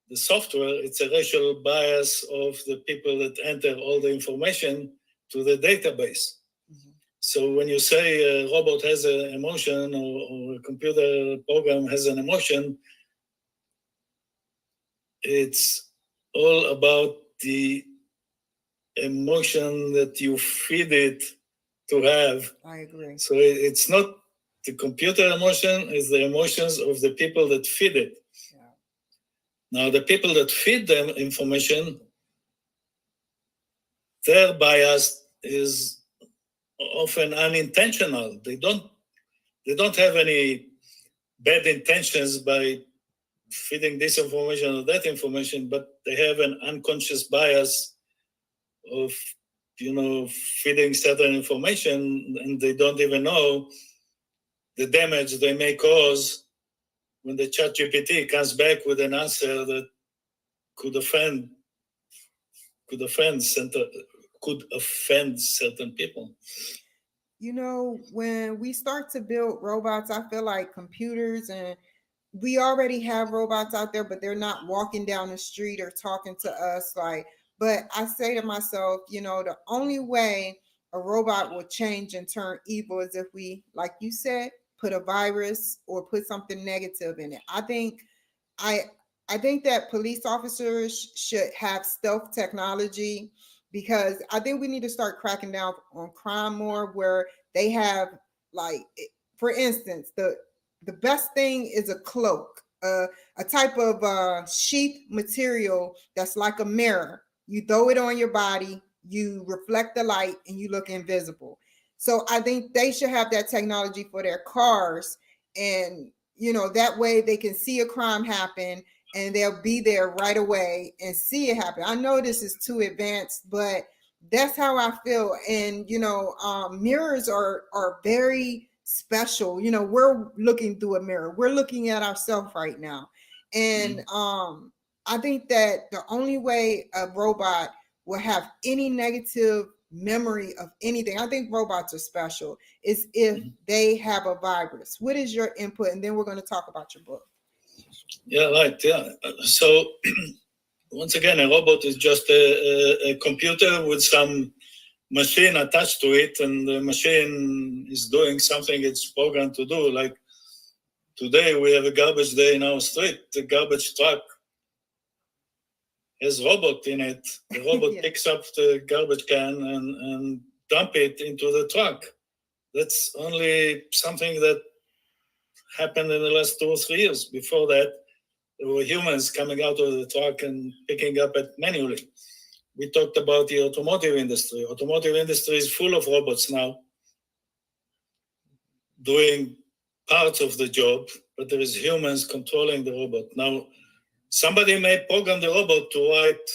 the software, it's a racial bias of the people that enter all the information to the database. Mm-hmm. So when you say a robot has an emotion or a computer program has an emotion, it's all about the emotion that you feed it to have. I agree. So it's not the computer emotion, it's the emotions of the people that feed it. Now, the people that feed them information, their bias is often unintentional. They don't have any bad intentions by feeding this information or that information, but they have an unconscious bias of, feeding certain information, and they don't even know the damage they may cause when the ChatGPT comes back with an answer that could offend certain people. When we start to build robots, I feel like computers, and we already have robots out there, but they're not walking down the street or talking to us. But I say to myself, the only way a robot will change and turn evil is if we, like you said, put a virus or put something negative in it. I think that police officers should have stealth technology, because I think we need to start cracking down on crime more, where they have, for instance, the best thing is a cloak, a type of sheath material that's like a mirror. You throw it on your body, you reflect the light, and you look invisible. So I think they should have that technology for their cars, and that way they can see a crime happen and they'll be there right away and see it happen. I know this is too advanced, but that's how I feel. And mirrors are very special. We're looking through a mirror. We're looking at ourselves right now. And I think that the only way a robot will have any negative memory of anything, I think robots are special, is if they have a virus. What is your input? And then we're going to talk about your book. Yeah, right. Yeah. So once again, a robot is just a computer with some machine attached to it, and the machine is doing something it's programmed to do. Like today, we have a garbage day in our street. The garbage truck has robot in it. The robot Yeah. picks up the garbage can and dump it into the truck. That's only something that happened in the last 2 or 3 years. Before that, there were humans coming out of the truck and picking up it manually. We talked about the automotive industry. Automotive industry is full of robots now doing parts of the job, but there is humans controlling the robot. Now, somebody may program the robot to write,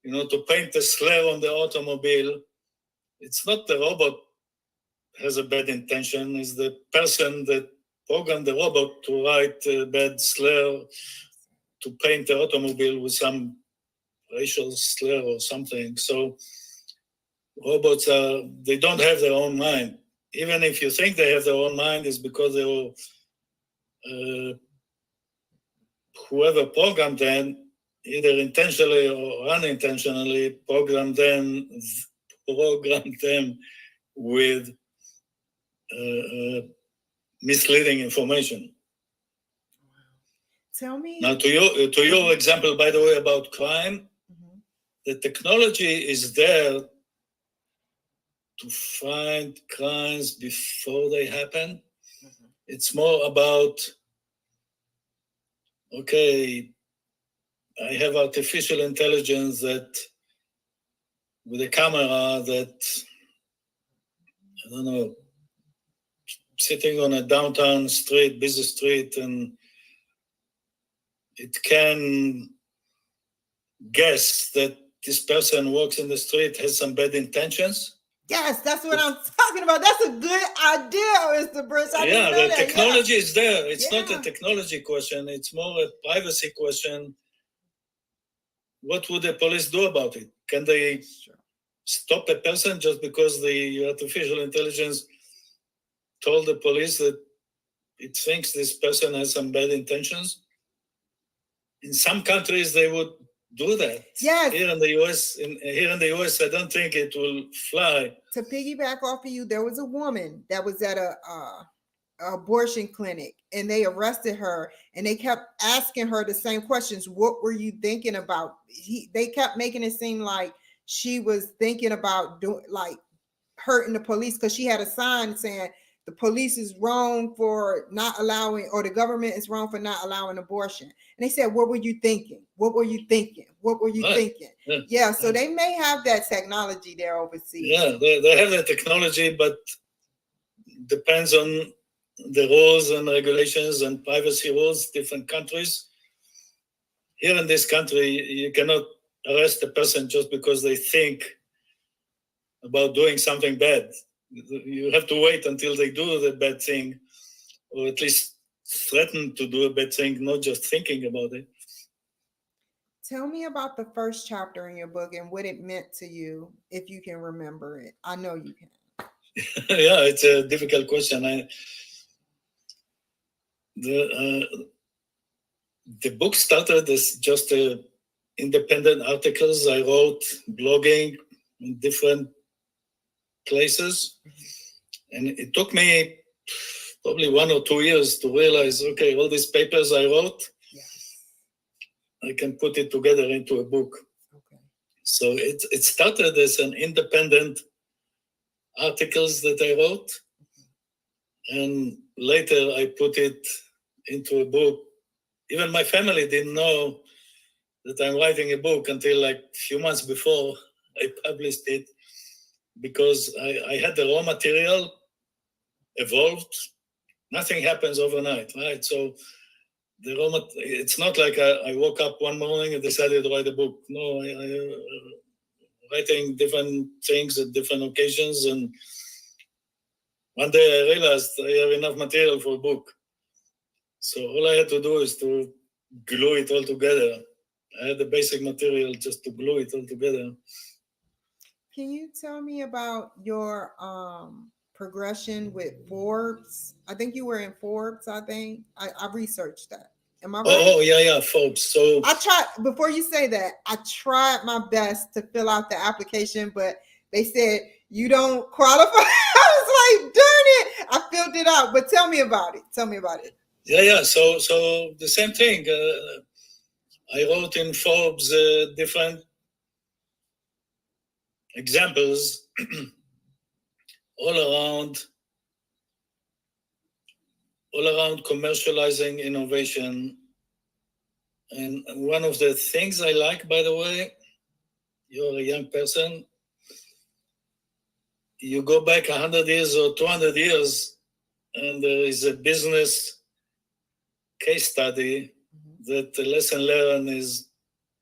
to paint a slur on the automobile. It's not the robot has a bad intention, it's the person that programmed the robot to write a bad slur, to paint the automobile with some racial slur or something. So robots they don't have their own mind. Even if you think they have their own mind, it's because they were whoever programmed them, either intentionally or unintentionally, programmed them with misleading information. Tell me. Now, to your example, by the way, about crime, the technology is there to find crimes before they happen. It's more about, okay, I have artificial intelligence that with a camera that, I don't know, sitting on a downtown street, busy street, and it can guess that this person walks in the street has some bad intentions. Yes, that's what I'm talking about. That's a good idea, Mr. Brish. Yeah, the technology is there. It's Yeah. not a technology question. It's more a privacy question. What would the police do about it? Can they stop a person just because the artificial intelligence told the police that it thinks this person has some bad intentions? In some countries, they would do that. Yes. Here in the US, I don't think it will fly. To piggyback off of you, there was a woman that was at a abortion clinic, and they arrested her, and they kept asking her the same questions. What were you thinking about? They kept making it seem like she was thinking about hurting the police, because she had a sign saying the police is wrong for not allowing, or the government is wrong for not allowing abortion. And they said, what were you thinking? What were you thinking? What were you thinking? Yeah, so they may have that technology there overseas. Yeah, they have the technology, but depends on the rules and regulations and privacy rules, different countries. Here in this country, you cannot arrest a person just because they think about doing something bad. You have to wait until they do the bad thing, or at least threaten to do a bad thing, not just thinking about it. Tell me about the first chapter in your book and what it meant to you, if you can remember it. I know you can. Yeah, it's a difficult question. The book started as just independent articles I wrote, blogging in different places. And it took me probably 1 or 2 years to realize, okay, all these papers I wrote, I can put it together into a book. Okay. So it started as an independent articles that I wrote, and later I put it into a book. Even my family didn't know that I'm writing a book until like a few months before I published it, because I had the raw material evolved. Nothing happens overnight, right? So it's not like I woke up one morning and decided to write a book. No, I writing different things at different occasions, and one day I realized I have enough material for a book. So all I had to do is to glue it all together. I had the basic material just to glue it all together. Can you tell me about your progression with Forbes? I think you were in Forbes, I think. I researched that. Am I right? Oh, yeah, Forbes. So I tried, before you say that, I tried my best to fill out the application, but they said you don't qualify. I was like, darn it. I filled it out, but tell me about it. yeah. So the same thing. I wrote in Forbes different examples all around commercializing innovation. And one of the things I like, by the way, you're a young person, you go back 100 years or 200 years, and there is a business case study that the lesson learned is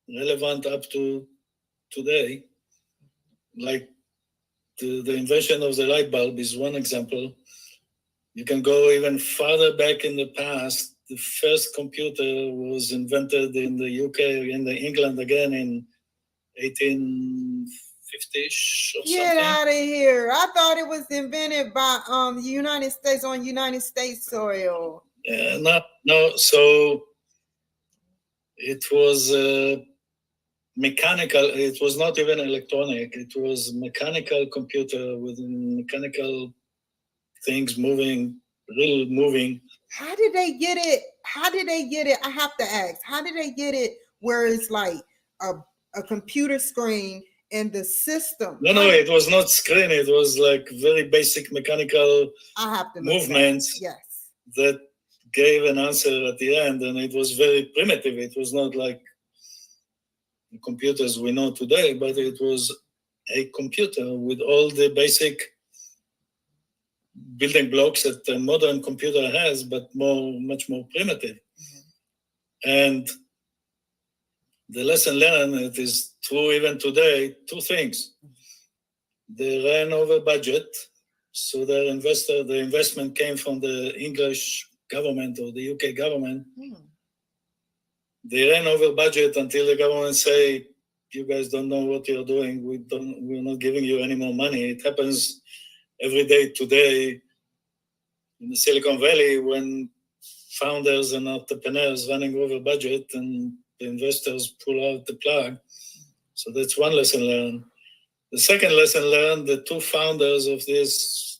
relevant up to today. Like the invention of the light bulb is one example. You can go even farther back in the past. The first computer was invented in the UK, in England again in 1850-ish or Get something. out of here. I thought it was invented by the United States on United States soil. No. So it was mechanical. It was not even electronic. It was mechanical computer with mechanical things moving, little moving. How did they get it? I have to ask. How did they get it where it's like a computer screen and the system? No, it was not screen. It was like very basic mechanical movements. Yes. That gave an answer at the end, and it was very primitive. It was not like the computers we know today, but it was a computer with all the basic building blocks that a modern computer has, but much more primitive. And the lesson learned, it is true even today, two things. They ran over budget, so the investment came from the English government or the UK government. They ran over budget until the government say, you guys don't know what you're doing. We're not giving you any more money. It happens every day today in the Silicon Valley when founders and entrepreneurs running over budget and the investors pull out the plug. So that's one lesson learned. The second lesson learned, the two founders of this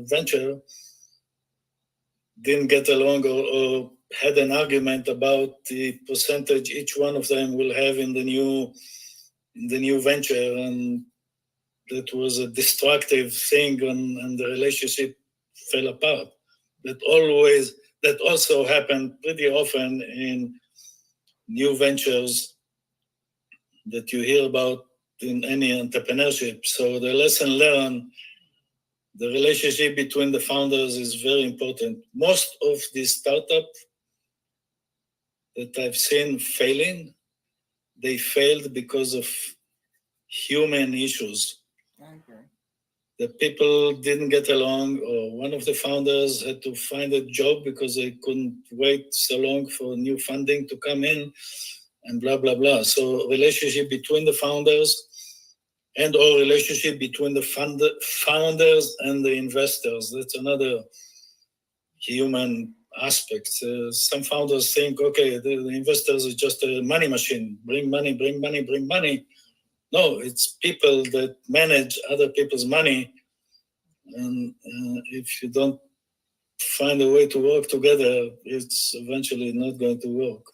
venture didn't get along or had an argument about the percentage each one of them will have in the new venture, and that was a destructive thing, and the relationship fell apart. That also happened pretty often in new ventures that you hear about in any entrepreneurship. So the lesson learned, the relationship between the founders is very important. Most of these startups that I've seen failing, they failed because of human issues. Okay. The people didn't get along, or one of the founders had to find a job because they couldn't wait so long for new funding to come in, and blah, blah, blah. So relationship between the founders and or relationship between the founders and the investors. That's another human aspect. Some founders think, okay, the investors is just a money machine. Bring money. No, it's people that manage other people's money. And if you don't find a way to work together, it's eventually not going to work.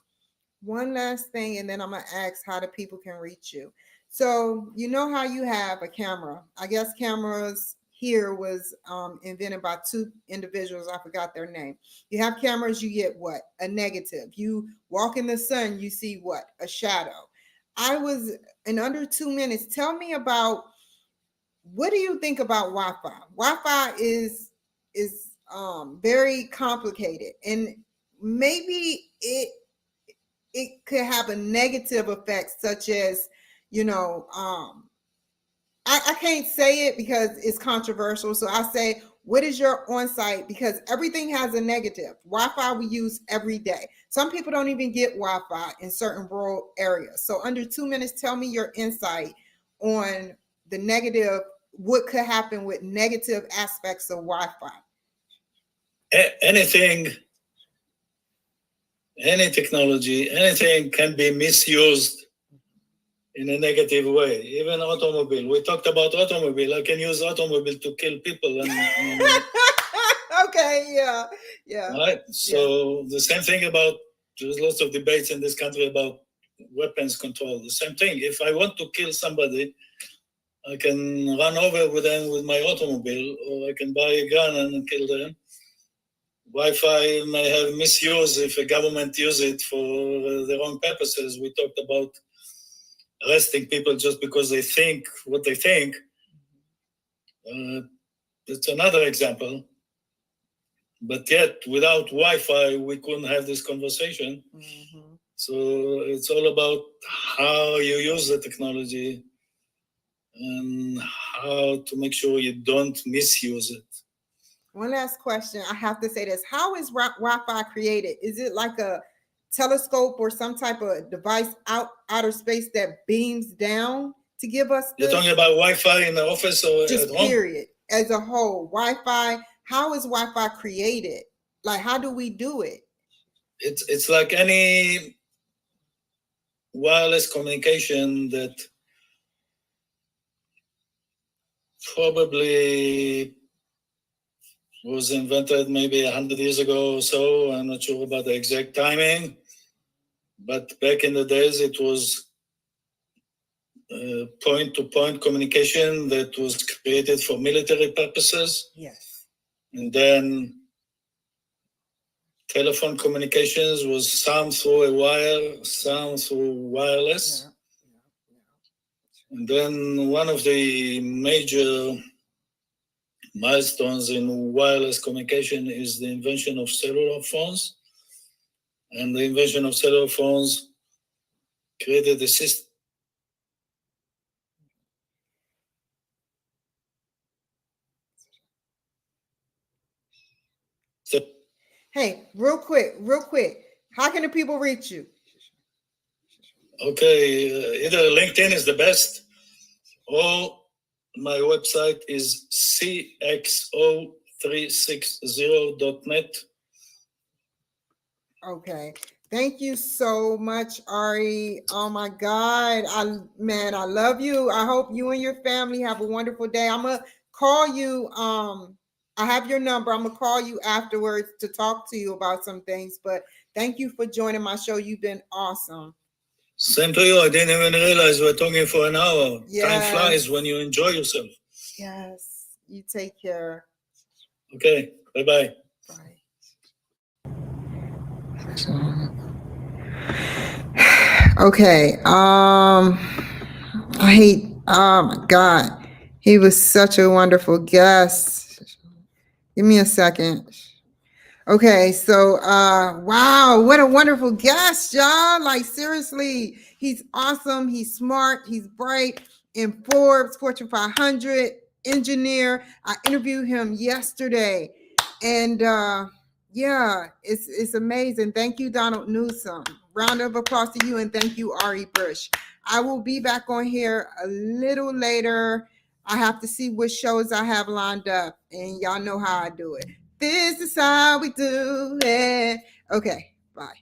One last thing, and then I'm going to ask how the people can reach you. So you know how you have a camera. I guess cameras here was invented by two individuals. I forgot their name. You have cameras, you get what? A negative. You walk in the sun, you see what? A shadow. I was in under 2 minutes. Tell me about, what do you think about Wi-Fi? Wi-Fi is very complicated, and maybe it could have a negative effect, such as, I can't say it because it's controversial. So I say, what is your on-site? Because everything has a negative. Wi-Fi we use every day. Some people don't even get Wi-Fi in certain rural areas. So under 2 minutes, tell me your insight on the negative, what could happen with negative aspects of Wi-Fi. Anything any technology, anything can be misused in a negative way. Even automobile. We talked about automobile. I can use automobile to kill people. Okay, yeah. Right. So the same thing about, there's lots of debates in this country about weapons control. The same thing. If I want to kill somebody, I can run over with them with my automobile, or I can buy a gun and kill them. Wi-Fi may have misuse if a government use it for the wrong purposes. We talked about arresting people just because they think what they think. It's another example. But yet, without Wi-Fi, we couldn't have this conversation. Mm-hmm. So it's all about how you use the technology and how to make sure you don't misuse it. One last question. I have to say this. How is Wi-Fi created? Is it like a telescope or some type of device outer space that beams down to give us You're talking about Wi-Fi in the office or just at home? period, as a whole? Wi-Fi, how is Wi-Fi created? Like, how do we do it? It's like any wireless communication that probably was invented maybe 100 years ago or so. I'm not sure about the exact timing, but back in the days it was point-to-point communication that was created for military purposes. Yes. And then telephone communications was some through a wire, some through wireless. Yeah. And then one of the major milestones in wireless communication is the invention of cellular phones. And the invention of cellular phones created a system. Hey, real quick. How can the people reach you? Okay, either LinkedIn is the best, or my website is cxo360.net. Okay. Thank you so much, Arie. Oh my God. I love you. I hope you and your family have a wonderful day. I'm gonna call you. I have your number. I'm gonna call you afterwards to talk to you about some things. But thank you for joining my show. You've been awesome. Same to you. I didn't even realize we're talking for an hour. Yes. Time flies when you enjoy yourself. Yes. You take care. Okay. Bye-bye. Bye. Okay. Oh my God. He was such a wonderful guest. Give me a second. Okay, so wow, what a wonderful guest, y'all. Like, seriously, he's awesome, he's smart, he's bright. In Forbes, Fortune 500 engineer. I interviewed him yesterday, and yeah, it's amazing. Thank you, Donald Newsom. Round of applause to you, and thank you, Arie Brish. I will be back on here a little later. I have to see which shows I have lined up, and y'all know how I do it. This is how we do it. Okay, bye.